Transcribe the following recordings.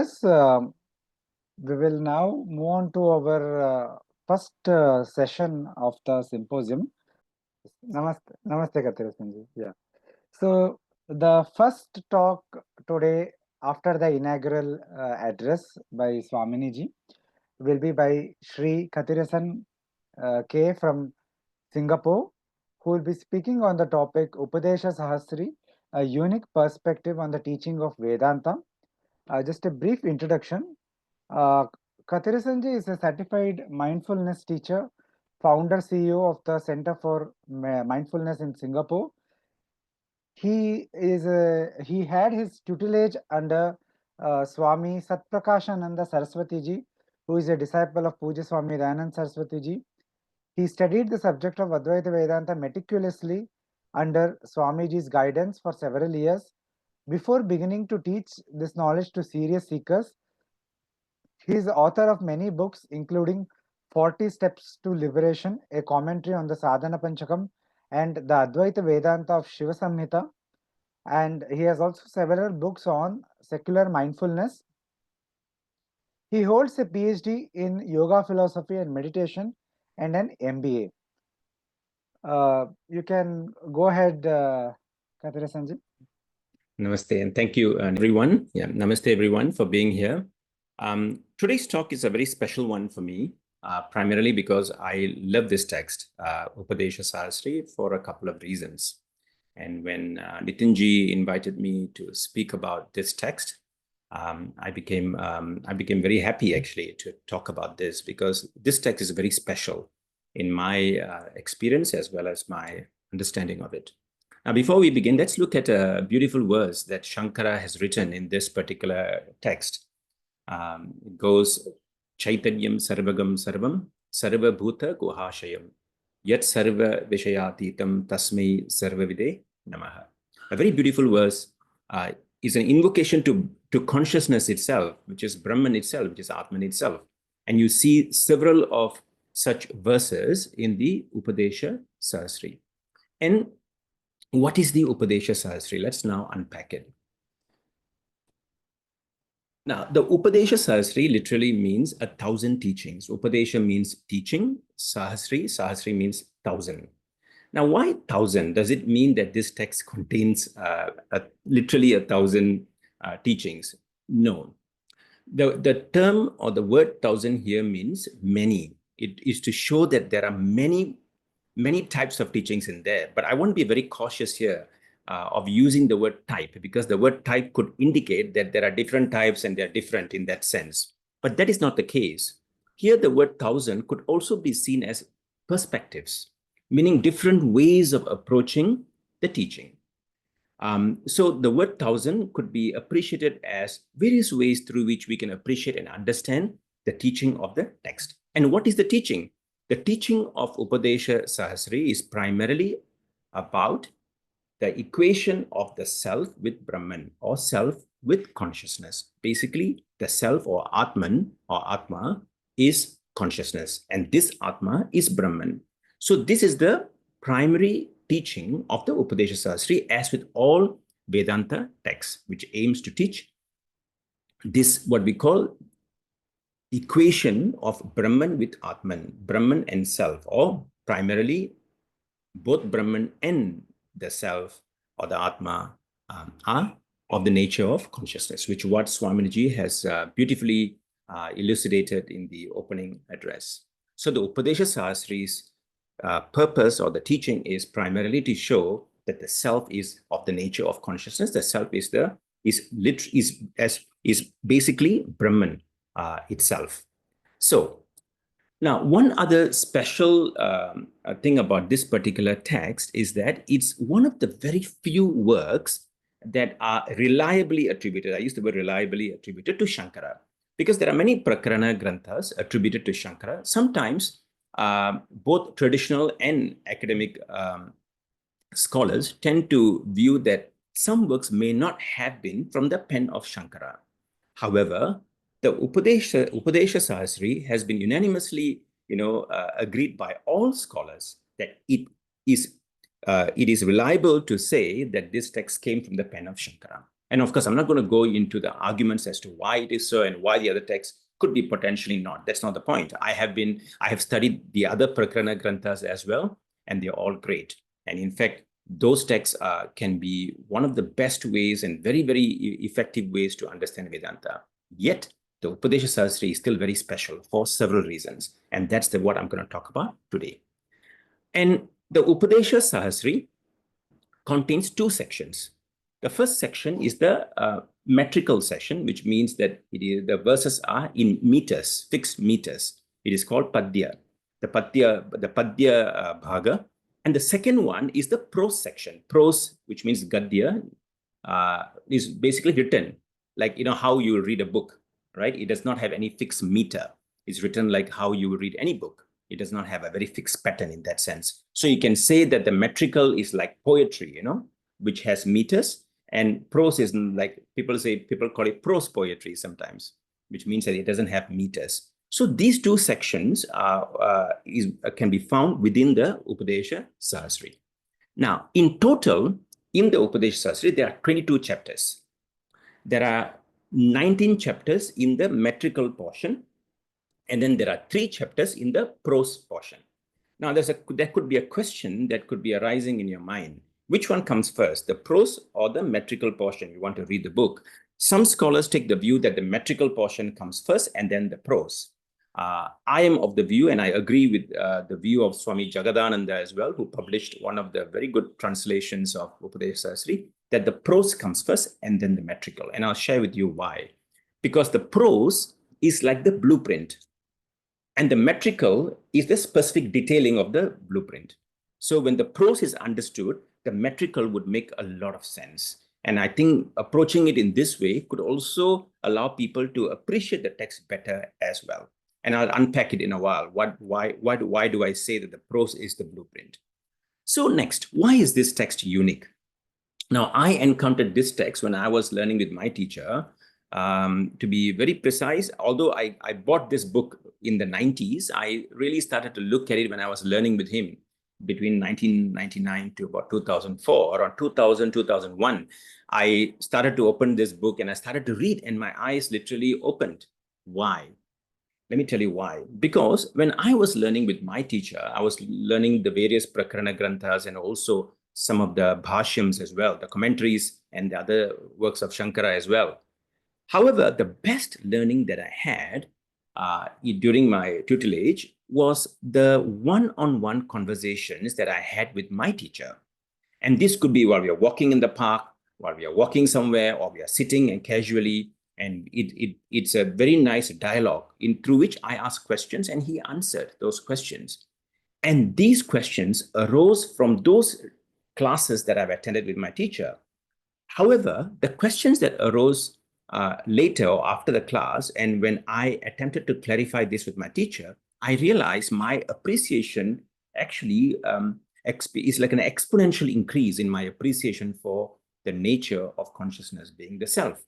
viewers, we will now move on to our first session of the symposium. Namaste, Kathirasan. Yeah. So the first talk today after the inaugural address by Swamini ji will be by Sri Kathirasan K from Singapore, who will be speaking on the topic Upadeshasahasrī, a unique perspective on the teaching of Vedanta. Just a brief introduction. Kathirasanji is a certified mindfulness teacher, founder CEO of the Center for Mindfulness in Singapore. He had his tutelage under Swami Satprakashananda Saraswati ji, who is a disciple of Puja Swami Dayananda Saraswati ji. He studied the subject of Advaita Vedanta meticulously under Swamiji's guidance for several years. Before beginning to teach this knowledge to serious seekers, he is the author of many books, including 40 Steps to Liberation, a commentary on the Sadhana Panchakam, and the Advaita Vedanta of Shiva Samhita. And he has also several books on secular mindfulness. He holds a PhD in yoga philosophy and meditation and an MBA. You can go ahead, Kathirasanji. Namaste, and thank you, everyone. Yeah, namaste, everyone, for being here. Today's talk is a very special one for me, primarily because I love this text, Upadeshasahasrī, for a couple of reasons. And when Nitinji invited me to speak about this text, I became very happy actually to talk about this, because this text is very special in my experience as well as my understanding of it. Now, before we begin, let's look at a beautiful verse that Śaṅkara has written in this particular text. It goes, Chaitanyam sarvagam sarvam sarva bhuta guhashayam yat sarva vishayatitam tasmai sarvavide namaha. A very beautiful verse is an invocation to consciousness itself, which is Brahman itself, which is Atman itself. And you see several of such verses in the Upadeshasahasrī. And what is the Upadeshasahasrī? Let's now unpack it. Now, the Upadeshasahasrī literally means 1,000 teachings. Upadesha means teaching. Sahasri means 1,000. Now, why 1,000? Does it mean that this text contains literally 1,000 teachings? No. The term or the word 1,000 here means many. It is to show that there are many types of teachings in there. But I want to be very cautious here of using the word type, because the word type could indicate that there are different types and they're different in that sense. But that is not the case. Here, the word 1,000 could also be seen as perspectives, meaning different ways of approaching the teaching. So the word 1,000 could be appreciated as various ways through which we can appreciate and understand the teaching of the text. And what is the teaching? The teaching of Upadeshasahasrī is primarily about the equation of the self with Brahman, or self with consciousness. Basically, the self or Atman or Atma is consciousness, and this Atma is Brahman. So this is the primary teaching of the Upadeshasahasrī, as with all Vedanta texts, which aims to teach this, what we call equation of Brahman with Atman, Brahman and self, or primarily both Brahman and the self or the Atma are of the nature of consciousness, which what Swamiji has beautifully elucidated in the opening address. So the Upadeshasahasrī's purpose or the teaching is primarily to show that the self is of the nature of consciousness. The self is basically Brahman itself. So now, one other special thing about this particular text is that it's one of the very few works that are reliably attributed. I use the word reliably attributed to Śaṅkara, because there are many prakarana granthas attributed to Śaṅkara. Sometimes both traditional and academic scholars tend to view that some works may not have been from the pen of Śaṅkara. However, the Upadeshasahasrī has been unanimously, agreed by all scholars that it is reliable to say that this text came from the pen of Śaṅkara. And of course, I'm not going to go into the arguments as to why it is so and why the other texts could be potentially not. That's not the point. I have studied the other Prakarana Granthas as well, and they're all great. And in fact, those texts can be one of the best ways and very, very effective ways to understand Vedanta. Yet, the Upadeshasahasrī is still very special for several reasons. And that's what I'm going to talk about today. And the Upadeshasahasrī contains two sections. The first section is the metrical section, which means that the verses are in meters, fixed meters. It is called Padya, the Padya Bhaga. And the second one is the prose section. Prose, which means Gadya, is basically written like, how you read a book, right? It does not have any fixed meter. It's written like how you would read any book. It does not have a very fixed pattern in that sense. So you can say that the metrical is like poetry, which has meters. And prose is like, people call it prose poetry sometimes, which means that it doesn't have meters. So these two sections can be found within the Upadeshasahasrī. Now, in total, in the Upadeshasahasrī, there are 22 chapters. There are 19 chapters in the metrical portion, and then there are 3 chapters in the prose portion. Now, there could be a question that could be arising in your mind. Which one comes first, the prose or the metrical portion? You want to read the book. Some scholars take the view that the metrical portion comes first and then the prose. I am of the view, and I agree with the view of Swami Jagadananda as well, who published one of the very good translations of Upadeshasahasrī, that the prose comes first and then the metrical. And I'll share with you why. Because the prose is like the blueprint, and the metrical is the specific detailing of the blueprint. So when the prose is understood, the metrical would make a lot of sense. And I think approaching it in this way could also allow people to appreciate the text better as well. And I'll unpack it in a while. Why do I say that the prose is the blueprint? So next, why is this text unique? Now, I encountered this text when I was learning with my teacher. To be very precise, although I bought this book in the 90s, I really started to look at it when I was learning with him between 1999 to about 2004, around 2000, 2001. I started to open this book and I started to read, and my eyes literally opened. Why? Let me tell you why. Because when I was learning with my teacher, I was learning the various Prakarana Granthas and also some of the Bhashyams as well, the commentaries and the other works of Śaṅkara as well. However, the best learning that I had during my tutelage was the one-on-one conversations that I had with my teacher. And this could be while we are walking in the park, while we are walking somewhere, or we are sitting and casually. And it's a very nice dialogue through which I asked questions and he answered those questions. And these questions arose from those classes that I've attended with my teacher. However, the questions that arose later or after the class, and when I attempted to clarify this with my teacher, I realized my appreciation actually is like an exponential increase in my appreciation for the nature of consciousness being the self.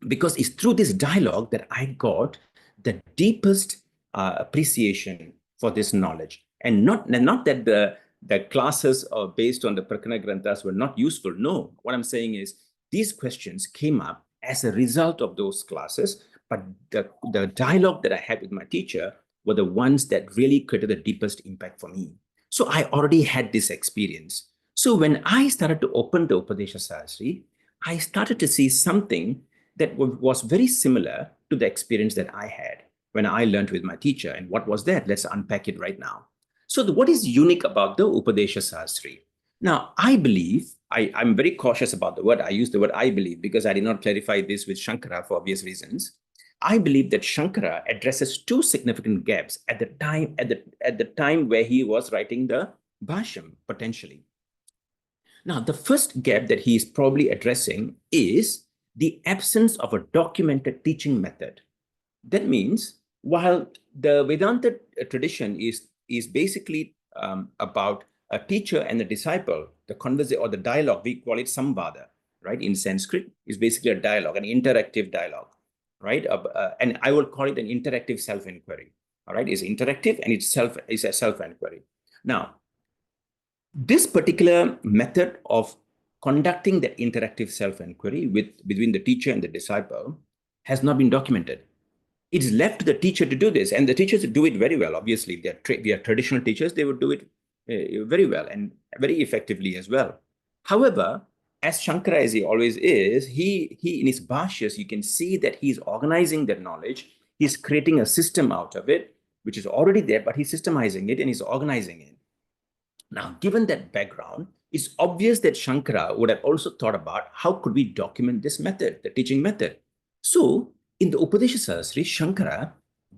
Because it's through this dialogue that I got the deepest appreciation for this knowledge. And not that the classes based on the Prakarana Granthas were not useful. No, what I'm saying is these questions came up as a result of those classes, but the dialogue that I had with my teacher were the ones that really created the deepest impact for me. So I already had this experience. So when I started to open the Upadeshasahasrī, I started to see something that was very similar to the experience that I had when I learned with my teacher. And what was that? Let's unpack it right now. So what is unique about the Upadeshasahasrī? Now, I believe, I'm very cautious about the word. I use the word I believe because I did not clarify this with Śaṅkara for obvious reasons. I believe that Śaṅkara addresses two significant gaps at the time where he was writing the Bhashyam, potentially. Now, the first gap that he is probably addressing is the absence of a documented teaching method. That means while the Vedanta tradition is basically about a teacher and a disciple, the conversation or the dialogue, we call it Samvada, right? In Sanskrit, is basically a dialogue, an interactive dialogue, right? And I will call it an interactive self-inquiry, all right? It's interactive and it's a self-inquiry. Now, this particular method of conducting that interactive self-inquiry between the teacher and the disciple has not been documented. It's left to the teacher to do this, and the teachers do it very well. Obviously, they are traditional teachers, they would do it very well and very effectively as well. However, as Śaṅkara as he always is, he in his bhashyas, you can see that he's organizing that knowledge. He's creating a system out of it, which is already there, but he's systemizing it and he's organizing it. Now, given that background, it's obvious that Śaṅkara would have also thought about how could we document this method, the teaching method. So, in the Upadeshasahasrī, Śaṅkara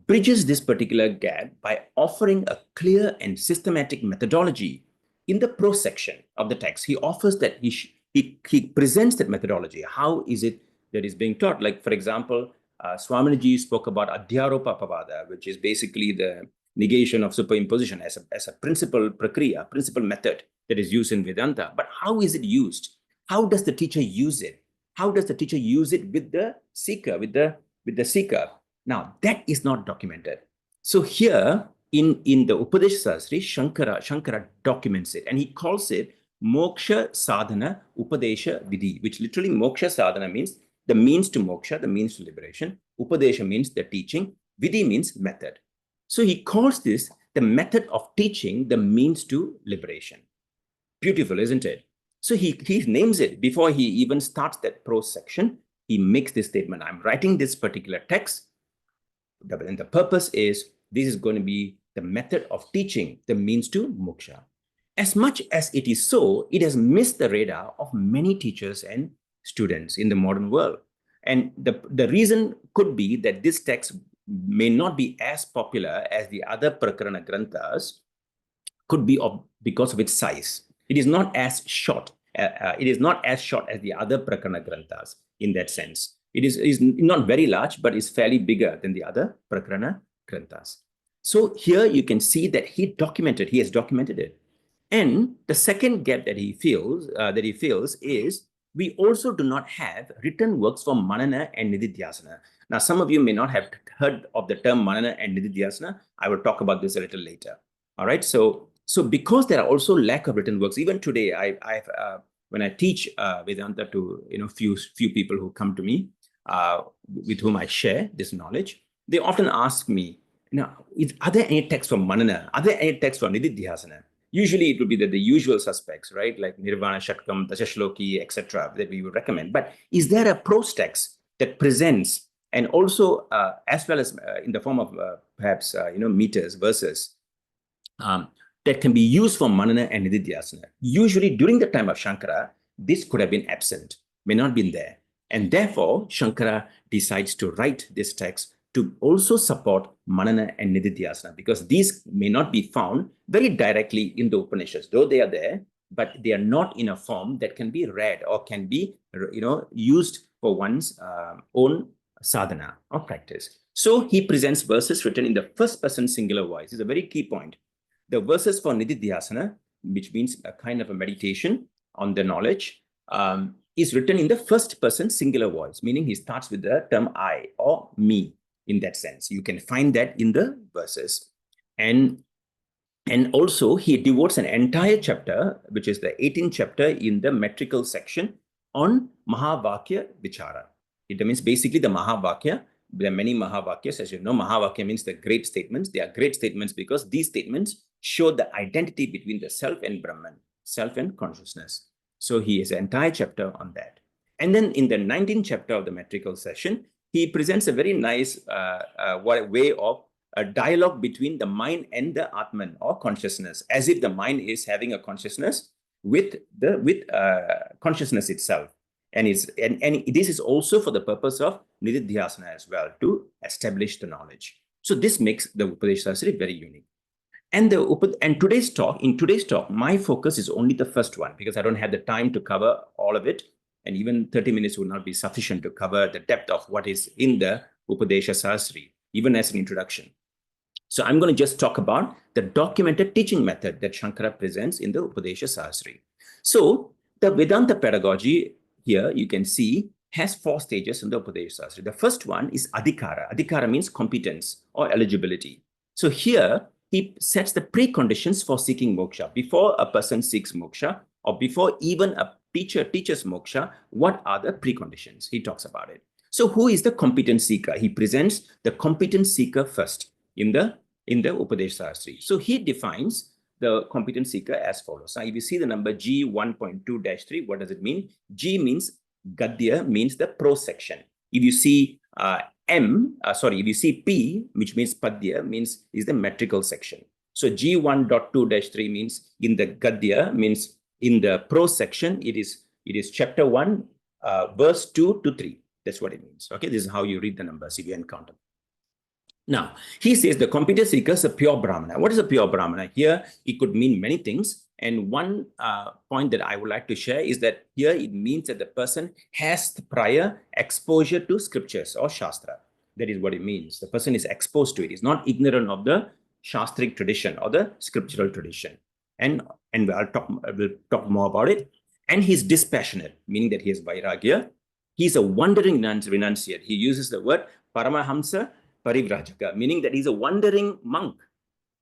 bridges this particular gap by offering a clear and systematic methodology. In the prose section of the text, he offers that he presents that methodology. How is it that is being taught? Like, for example, Swamiji spoke about Adhyaropa Pavada, which is basically the negation of superimposition as a principal prakriya, principal method that is used in Vedanta. But how is it used? How does the teacher use it? How does the teacher use it with the seeker, with the seeker? Now, that is not documented. So here in the Upadeshasahasrī, Śaṅkara documents it, and he calls it Mokṣa Sadhana Upadesha Vidhi, which literally Mokṣa Sadhana means the means to moksha, the means to liberation. Upadesha means the teaching. Vidhi means method. So he calls this the method of teaching, the means to liberation. Beautiful, isn't it? So he names it before he even starts that prose section. He makes this statement: I'm writing this particular text, and the purpose is this is going to be the method of teaching, the means to moksha. As much as it is so, it has missed the radar of many teachers and students in the modern world. And the reason could be that this text may not be as popular as the other Prakarana Granthas, could be because of its size. It is not as short. It is not as short as the other Prakarana Granthas in that sense. It is not very large, but is fairly bigger than the other Prakarana Granthas. So here you can see that he has documented it. And the second gap that he feels is we also do not have written works for Manana and Nididhyasana. Now, some of you may not have heard of the term Manana and Nididhyasana. I will talk about this a little later. All right. So because there are also lack of written works, even today, when I teach Vedanta to few people who come to me, with whom I share this knowledge, they often ask me, are there any texts for Manana? Are there any texts for Nididhyasana? Usually it would be the usual suspects, right? Like Nirvana Shatkam, Dashashloki, etc., that we would recommend. But is there a prose text that presents, and also as well as in the form of perhaps meters, verses, that can be used for Manana and Nididhyasana? Usually during the time of Śaṅkara, this could have been absent, may not have been there. And therefore, Śaṅkara decides to write this text to also support Manana and Nididhyasana, because these may not be found very directly in the Upanishads, though they are there, but they are not in a form that can be read or can be used for one's own sadhana or practice. So he presents verses written in the first person singular voice. It's a very key point. The verses for Nididhyasana, which means a kind of a meditation on the knowledge, is written in the first person singular voice, meaning he starts with the term I or me. In that sense, you can find that in the verses. And also he devotes an entire chapter, which is the 18th chapter in the metrical section, on Mahavakya Vichara. It means basically the Mahavakya. There are many Mahavakyas. As you know, Mahavakya means the great statements. They are great statements because these statements show the identity between the self and Brahman, self and consciousness. So he has an entire chapter on that. And then in the 19th chapter of the metrical session, he presents a very nice way of a dialogue between the mind and the Atman or consciousness, as if the mind is having a consciousness with consciousness itself. And this is also for the purpose of Nididhyasana as well, to establish the knowledge. So this makes the Upadeshasahasrī very unique. And in today's talk, my focus is only the first one, because I don't have the time to cover all of it. And even 30 minutes would not be sufficient to cover the depth of what is in the Upadeshasahasrī, even as an introduction. So I'm going to just talk about the documented teaching method that Śaṅkara presents in the Upadeshasahasrī. So the Vedanta pedagogy here, you can see, has 4 stages in the Upadeshasahasrī. The first one is adhikara. Adhikara means competence or eligibility. So here he sets the preconditions for seeking moksha. Before a person seeks moksha, or before even a teacher teaches moksha, what are the preconditions? He talks about it. So who is the competent seeker? He presents the competent seeker first in the Upadeshasahasrī. So he defines the competent seeker as follows. Now, if you see the number G 1.2-3, what does it mean? G means Gadya, means the prose section. If you see if you see P, which means Padya, means is the metrical section. So G 1.2-3 means in the Gadya, means in the prose section, it is chapter 1, verse 2 to 3. That's what it means. Okay, this is how you read the numbers if you encounter. Now, he says the competent seeker is a pure Brahmana. What is a pure Brahmana? Here, it could mean many things. And one point that I would like to share is that here it means that the person has the prior exposure to scriptures or Shastra. That is what it means. The person is exposed to it. He's not ignorant of the Shastric tradition or the scriptural tradition. And we'll talk more about it. And he's dispassionate, meaning that he has vairagya. He's a wandering renunciate. He uses the word Paramahamsa Parivrajaka, meaning that he's a wandering monk.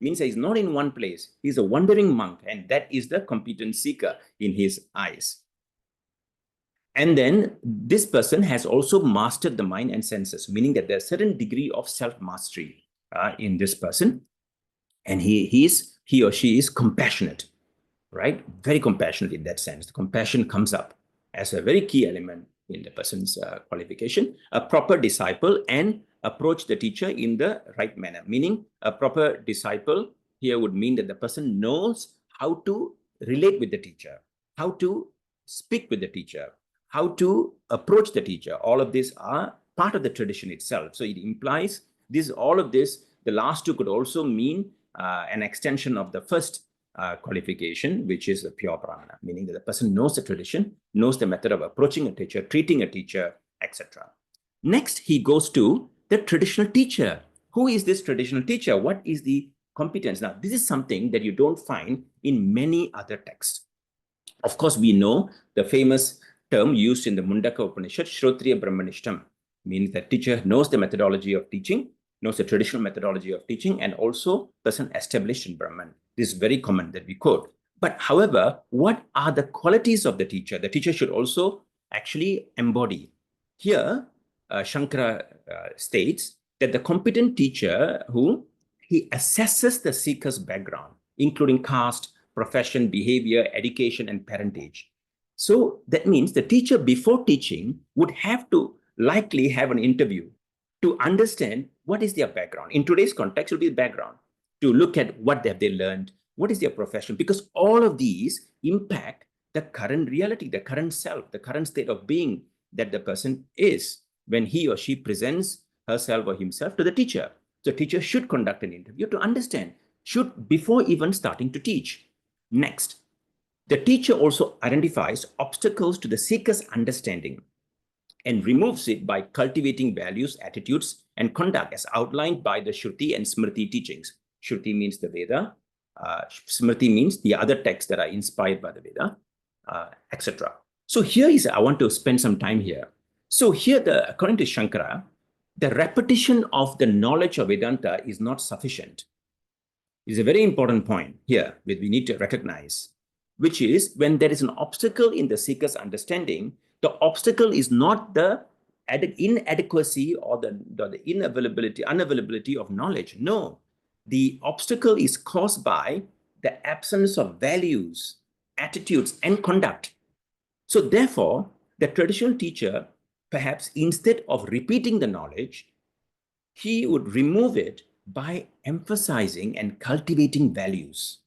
Means he's not in one place. He's a wandering monk, and that is the competent seeker in his eyes. And then this person has also mastered the mind and senses, meaning that there's a certain degree of self-mastery in this person. And he or she is compassionate, right? Very compassionate in that sense. The compassion comes up as a very key element in the person's qualification. A proper disciple and approach the teacher in the right manner, meaning a proper disciple here would mean that the person knows how to relate with the teacher, how to speak with the teacher, how to approach the teacher. All of these are part of the tradition itself. So it implies all of this, the last two could also mean an extension of the first qualification, which is the pure Brahmana, meaning that the person knows the tradition, knows the method of approaching a teacher, treating a teacher, etc. Next, he goes to the traditional teacher. Who is this traditional teacher? What is the competence? Now, this is something that you don't find in many other texts. Of course, we know the famous term used in the Mundaka Upanishad, Shrotriya Brahmanishtam, means that teacher knows the methodology of teaching, knows the traditional methodology of teaching, and also person established in Brahman. This is very common that we quote. But however, what are the qualities of the teacher? The teacher should also actually embody. Here, Śaṅkara states that the competent teacher he assesses the seeker's background, including caste, profession, behavior, education, and parentage. So that means the teacher before teaching would have to likely have an interview to understand what is their background. In today's context, it will be background, to look at what have they learned, what is their profession, because all of these impact the current reality, the current self, the current state of being that the person is when he or she presents herself or himself to the teacher. So teacher should conduct an interview to understand, before even starting to teach. Next, the teacher also identifies obstacles to the seeker's understanding and removes it by cultivating values, attitudes, and conduct as outlined by the Shruti and Smriti teachings. Shruti means the Veda, Smriti means the other texts that are inspired by the Veda, etc. So I want to spend some time here. So here, according to Śaṅkara, the repetition of the knowledge of Vedanta is not sufficient. It's a very important point here that we need to recognize, which is when there is an obstacle in the seeker's understanding, the obstacle is not the inadequacy or the unavailability of knowledge. No, the obstacle is caused by the absence of values, attitudes, and conduct. So therefore, the traditional teacher, perhaps instead of repeating the knowledge, he would remove it by emphasizing and cultivating values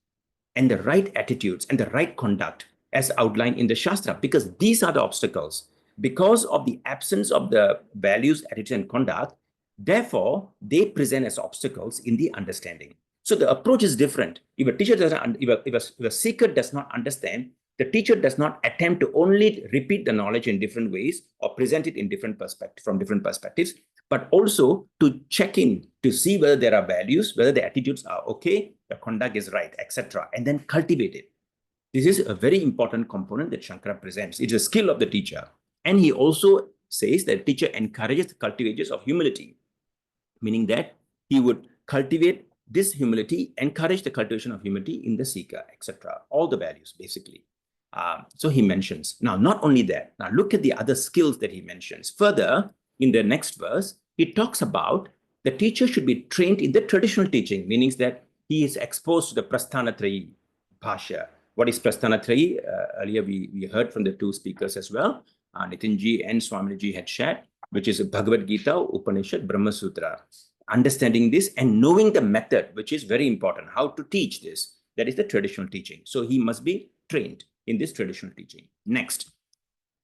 and the right attitudes and the right conduct as outlined in the Shastra, because these are the obstacles. Because of the absence of the values, attitudes, and conduct, therefore, they present as obstacles in the understanding. So the approach is different. If a teacher doesn't, if a seeker does not understand, the teacher does not attempt to only repeat the knowledge in different ways or present it in from different perspectives, but also to check in to see whether there are values, whether the attitudes are okay, the conduct is right, etc., and then cultivate it. This is a very important component that Śaṅkara presents. It's a skill of the teacher. And he also says that the teacher encourages the cultivation of humility, meaning that he would cultivate this humility, encourage the cultivation of humility in the seeker, etc. All the values, basically. So he mentions. Now, not only that, now look at the other skills that he mentions. Further, in the next verse, he talks about the teacher should be trained in the traditional teaching, meaning that he is exposed to the Prasthanatrayi Bhashya. What is Prasthanatrayi? Earlier, we heard from the two speakers as well. Nitinji and Swamiji had shared, which is Bhagavad Gita, Upanishad, Brahma Sutra. Understanding this and knowing the method, which is very important, how to teach this. That is the traditional teaching. So he must be trained in this traditional teaching. Next,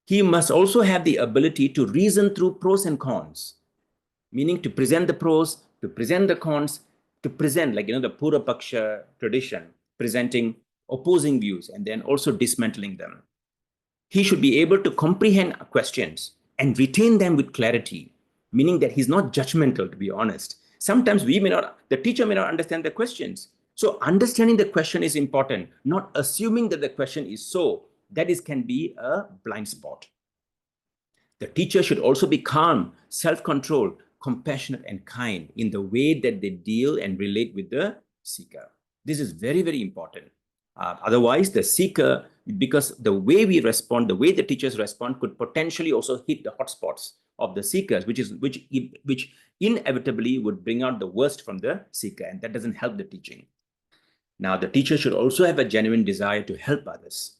he must also have the ability to reason through pros and cons, meaning to present the pros, to present the cons, to present, like, the Purapaksha tradition, presenting opposing views and then also dismantling them. He should be able to comprehend questions and retain them with clarity, meaning that he's not judgmental, to be honest. Sometimes the teacher may not understand the questions. So understanding the question is important, not assuming that the question is so. That can be a blind spot. The teacher should also be calm, self-controlled, compassionate, and kind in the way that they deal and relate with the seeker. This is very, very important. Otherwise, the seeker, because the way we respond, the way the teachers respond, could potentially also hit the hotspots of the seekers, which inevitably would bring out the worst from the seeker, and that doesn't help the teaching. Now, the teacher should also have a genuine desire to help others,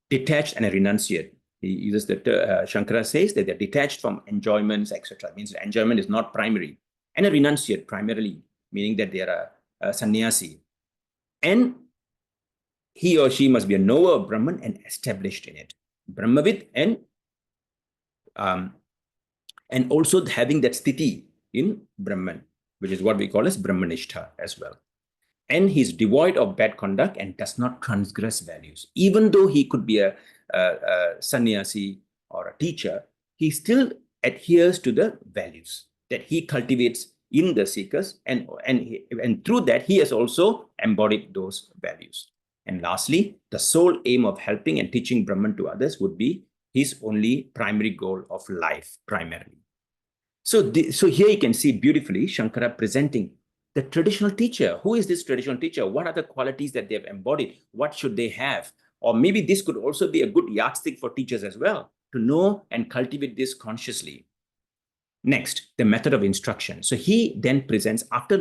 detached and a renunciate. He uses the Śaṅkara says that they're detached from enjoyments, etc. It means enjoyment is not primary, and a renunciate primarily, meaning that they are a sannyasi, and he or she must be a knower of Brahman and established in it, Brahmavid, and also having that sthiti in Brahman, which is what we call as Brahmanishtha as well. And he's devoid of bad conduct and does not transgress values. Even though he could be a sannyasi or a teacher, he still adheres to the values that he cultivates in the seekers, and through that, he has also embodied those values. And lastly, the sole aim of helping and teaching Brahman to others would be his only primary goal of life, primarily. So here you can see beautifully Śaṅkara presenting the traditional teacher. Who is this traditional teacher? What are the qualities that they have embodied? What should they have? Or maybe this could also be a good yardstick for teachers as well, to know and cultivate this consciously. Next, the method of instruction. So he then presents, after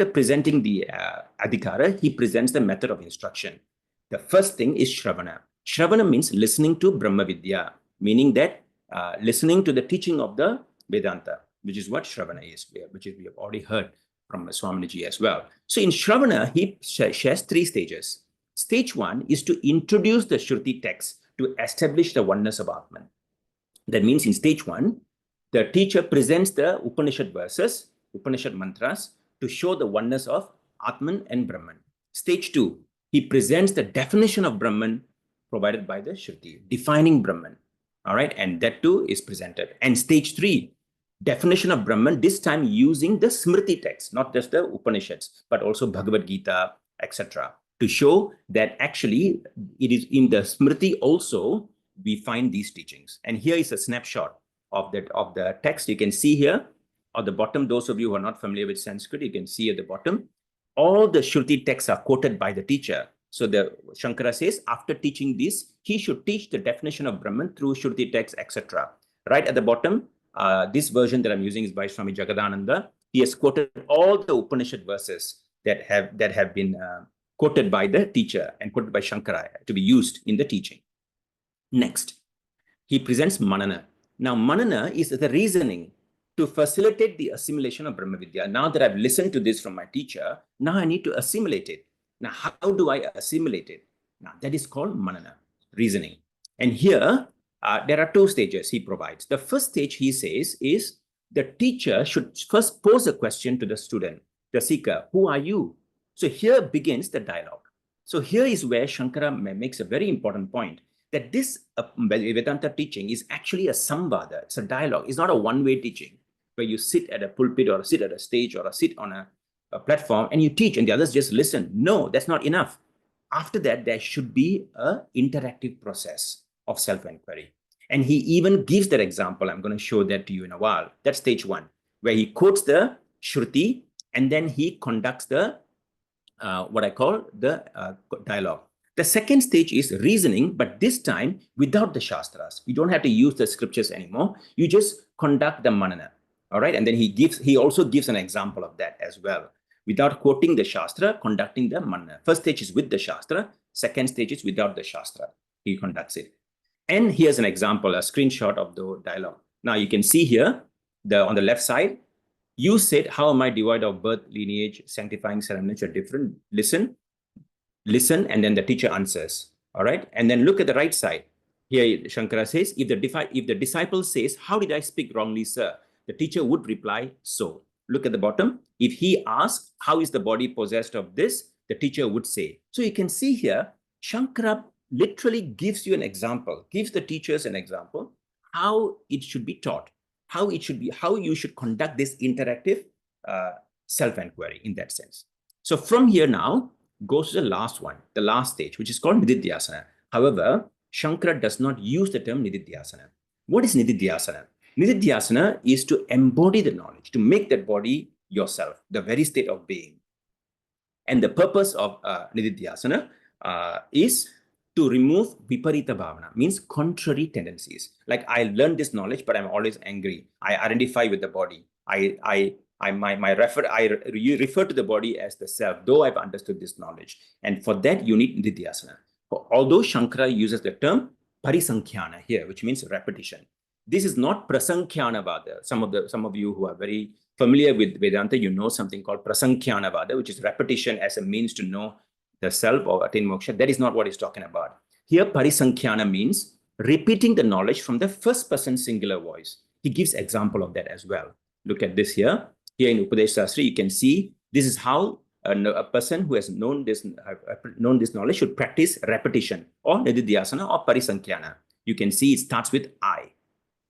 presenting the adhikara, he presents the method of instruction. The first thing is Shravana. Shravana means listening to Brahma Vidya, meaning that listening to the teaching of the Vedanta, which is what Shravana is, which we have already heard from Swamiji as well. So in Shravana, he shares 3 stages. Stage 1 is to introduce the Shruti text to establish the oneness of Atman. That means in stage 1, the teacher presents the Upanishad verses, Upanishad mantras, to show the oneness of Atman and Brahman. Stage 2, he presents the definition of Brahman provided by the Shruti, defining Brahman. All right, and that too is presented. And stage 3, definition of Brahman, this time using the Smriti text, not just the Upanishads, but also Bhagavad Gita, etc., to show that actually it is in the Smriti also we find these teachings. And here is a snapshot of the text. You can see here at the bottom, those of you who are not familiar with Sanskrit, you can see at the bottom, all the Shruti texts are quoted by the teacher. So the Śaṅkara says, after teaching this, he should teach the definition of Brahman through Shruti texts, etc. Right at the bottom, this version that I'm using is by Swami Jagadananda. He has quoted all the Upanishad verses that have been quoted by the teacher and quoted by Śaṅkara to be used in the teaching. Next, he presents Manana. Now, Manana is the reasoning to facilitate the assimilation of Brahma Vidya. Now that I've listened to this from my teacher, now I need to assimilate it. Now, how do I assimilate it? Now, that is called Manana, reasoning. And here, there are 2 stages he provides. The first stage, he says, is the teacher should first pose a question to the student, the seeker. Who are you? So here begins the dialogue. So here is where Śaṅkara makes a very important point, that this Vedanta teaching is actually a samvada. It's a dialogue. It's not a one-way teaching where you sit at a pulpit or sit at a stage or sit on a platform and you teach and the others just listen. No, that's not enough. After that, there should be an interactive process of self-inquiry. And he even gives that example. I'm going to show that to you in a while. That's stage 1, where he quotes the Shruti and then he conducts the what I call the dialogue. The second stage is reasoning, but this time without the Shastras. You don't have to use the scriptures anymore. You just conduct the manana. All right. And then he also gives an example of that as well. Without quoting the Shastra, conducting the manana. First stage is with the Shastra. Second stage is without the Shastra. He conducts it. And here's an example, a screenshot of the dialogue. Now you can see here, on the left side, you said, how am I devoid of birth, lineage, sanctifying ceremonies are different? Listen, and then the teacher answers. All right. And then look at the right side. Here, Śaṅkara says, if the disciple says, how did I speak wrongly, sir? The teacher would reply, so. Look at the bottom. If he asks, how is the body possessed of this? The teacher would say. So you can see here, Śaṅkara literally gives you an example, gives the teachers an example, how it should be taught, how you should conduct this interactive self-inquiry in that sense. So from here now goes to the last one, the last stage, which is called Nididhyasana. However, Śaṅkara does not use the term Nididhyasana. What is Nididhyasana? Nididhyasana is to embody the knowledge, to make that body yourself, the very state of being. And the purpose of Nididhyasana is to remove viparita bhavana, means contrary tendencies. Like I learned this knowledge, but I'm always angry. I identify with the body. I refer to the body as the self, though I've understood this knowledge. And for that, you need Nididhyasana. Although Śaṅkara uses the term parisankhyana here, which means repetition. This is not prasankhyanavada. Some of you who are very familiar with Vedanta, you know something called prasankhyanavada, which is repetition as a means to know the self or attain moksha. That is not what he's talking about. Here, parisankhya means repeating the knowledge from the first person singular voice. He gives example of that as well. Look at this here. Here in Upadeshasahasrī, you can see this is how a person who has known this knowledge should practice repetition or nididhyasana or parisankhya. You can see it starts with I,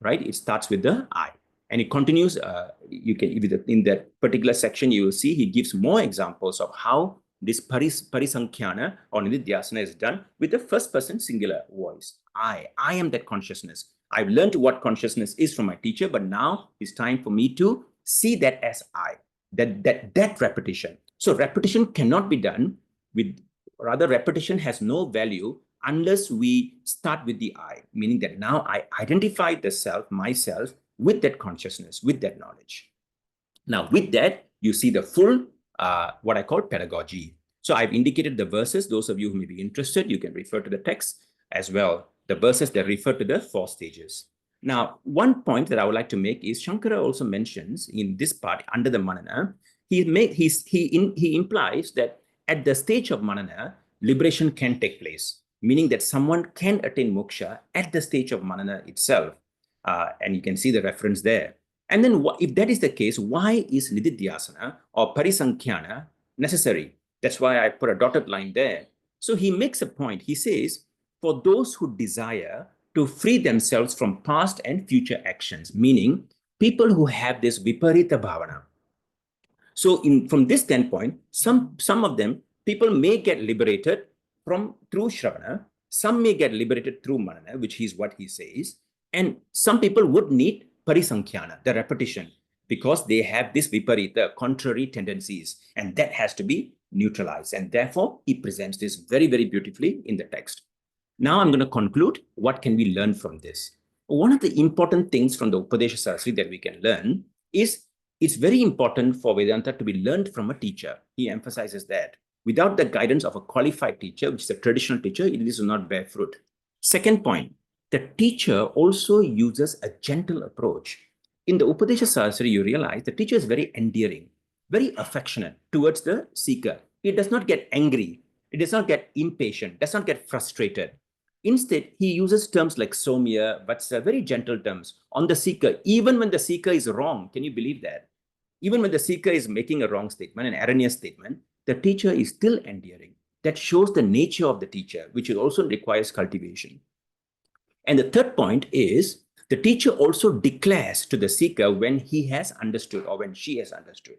right? It starts with the I. And it continues, in that particular section, you will see he gives more examples of how this parisankhya or nididhyasana is done with the first person singular voice. I am that consciousness. I've learned what consciousness is from my teacher, but now it's time for me to see that as I, that repetition. So repetition cannot be done rather repetition has no value unless we start with the I, meaning that now I identify the self, myself, with that consciousness, with that knowledge. Now, with that, you see the full, what I call pedagogy. So I've indicated the verses. Those of you who may be interested, you can refer to the text as well. The verses that refer to the 4 stages. Now, one point that I would like to make is Śaṅkara also mentions in this part under the manana, he implies that at the stage of manana, liberation can take place, meaning that someone can attain moksha at the stage of manana itself. And you can see the reference there. And then if that is the case, why is nididhyasana or parisankhya necessary? That's why I put a dotted line there. So he makes a point. He says, for those who desire to free themselves from past and future actions, meaning people who have this viparita bhavana. So from this standpoint, some of them, people may get liberated through shravana, some may get liberated through manana, which is what he says, and some people would need parisankhya, the repetition, because they have this viparita, contrary tendencies, and that has to be neutralized. And therefore, he presents this very, very beautifully in the text. Now I'm going to conclude. What can we learn from this? One of the important things from the Upadeshasahasrī that we can learn is it's very important for Vedanta to be learned from a teacher. He emphasizes that. Without the guidance of a qualified teacher, which is a traditional teacher, it will not bear fruit. Second point, the teacher also uses a gentle approach. In the Upadeshasahasrī, you realize the teacher is very endearing, very affectionate towards the seeker. It does not get angry. It does not get impatient, does not get frustrated. Instead, he uses terms like somya, vatsa, very gentle terms on the seeker, even when the seeker is wrong. Can you believe that? Even when the seeker is making a wrong statement, an erroneous statement, the teacher is still endearing. That shows the nature of the teacher, which also requires cultivation. And the third point is the teacher also declares to the seeker when he has understood or when she has understood.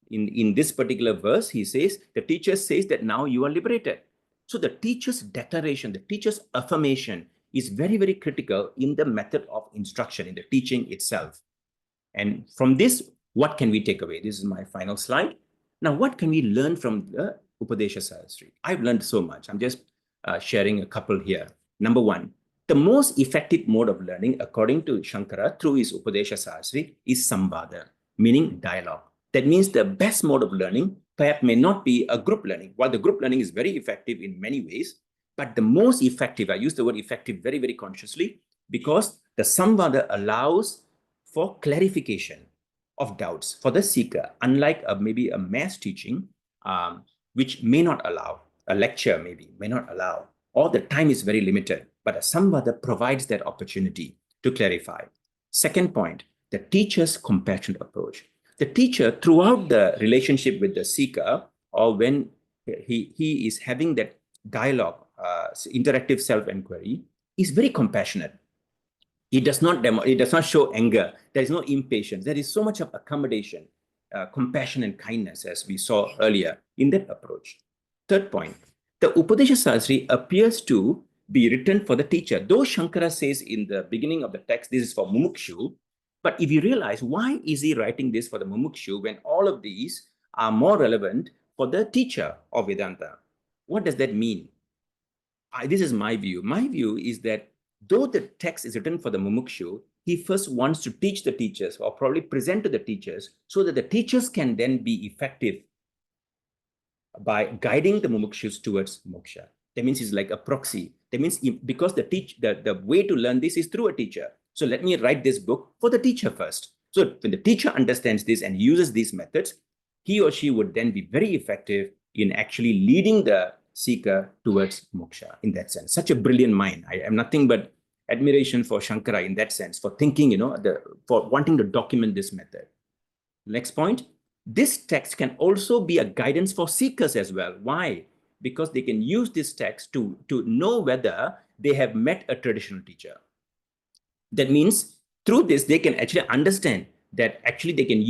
In this particular verse, he says, the teacher says that now you are liberated. So the teacher's declaration, the teacher's affirmation is very, very critical in the method of instruction, in the teaching itself. And from this, what can we take away? This is my final slide. Now, what can we learn from the Upadeshasahasrī? I've learned so much. I'm just sharing a couple here. Number one, the most effective mode of learning, according to Śaṅkara, through his Upadeshasahasri, is samvada, meaning dialogue. That means the best mode of learning perhaps may not be a group learning. While the group learning is very effective in many ways, but the most effective, I use the word effective very, very consciously, because the samvada allows for clarification of doubts for the seeker, unlike maybe a mass teaching, which may not allow, a lecture maybe may not allow, or the time is very limited, but a samvada provides that opportunity to clarify. Second point, the teacher's compassionate approach. The teacher, throughout the relationship with the seeker, or when he is having that dialogue, interactive self-inquiry, is very compassionate. It does not show anger. There is no impatience. There is so much of accommodation, compassion and kindness, as we saw earlier in that approach. Third point, the Upadeshasahasrī appears to be written for the teacher. Though Śaṅkara says in the beginning of the text, this is for mumukshu, but if you realize, why is he writing this for the mumukshu when all of these are more relevant for the teacher of Vedanta? What does that mean? This is my view. My view is that though the text is written for the mumukshu, he first wants to teach the teachers, or probably present to the teachers, so that the teachers can then be effective by guiding the mumukshus towards moksha. That means it's like a proxy. That means because the way to learn this is through a teacher. So let me write this book for the teacher first. So when the teacher understands this and uses these methods, he or she would then be very effective in actually leading the seeker towards moksha in that sense. Such a brilliant mind. I am nothing but admiration for Śaṅkara in that sense, for thinking, for wanting to document this method. Next point, this text can also be a guidance for seekers as well. Why? Because they can use this text to know whether they have met a traditional teacher. That means through this, they can actually understand that actually they can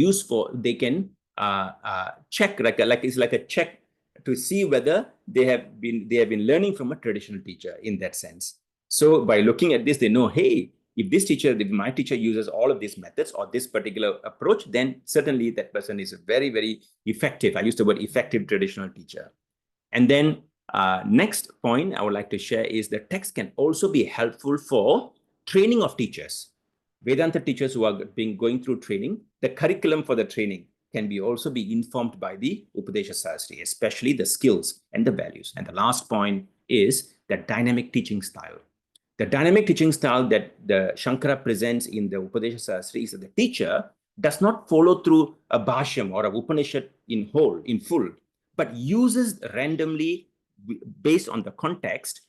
check, it's like a check to see whether they have been learning from a traditional teacher in that sense. So by looking at this, they know, hey, if my teacher uses all of these methods or this particular approach, then certainly that person is a very, very effective. I use the word effective traditional teacher. And then next point I would like to share is the text can also be helpful for training of teachers. Vedanta teachers who are going through training, the curriculum for the training can also be informed by the Upadeshasahasrī, especially the skills and the values. And the last point is the dynamic teaching style. The dynamic teaching style that the Śaṅkara presents in the Upadeshasahasrī is that the teacher does not follow through a bhashyam or a Upanishad in full, but uses randomly, based on the context,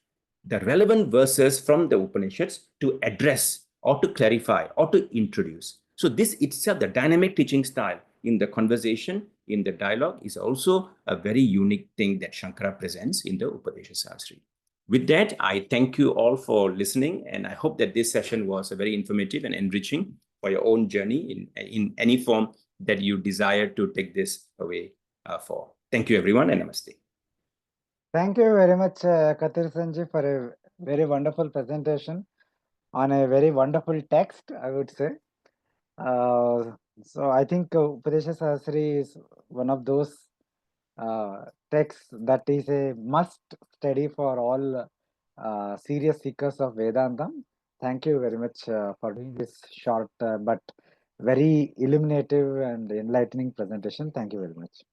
the relevant verses from the Upanishads to address or to clarify or to introduce. So this itself, the dynamic teaching style in the conversation, in the dialogue, is also a very unique thing that Śaṅkara presents in the Upadeshasahasrī. With that, I thank you all for listening, and I hope that this session was very informative and enriching for your own journey in any form that you desire to take this away for. Thank you, everyone, and namaste. Thank you very much, Kathirasan, for a very wonderful presentation on a very wonderful text, I would say. So I think Upadeshasahasrī is one of those texts that is a must study for all serious seekers of Vedanta. Thank you very much for doing this short but very illuminative and enlightening presentation. Thank you very much.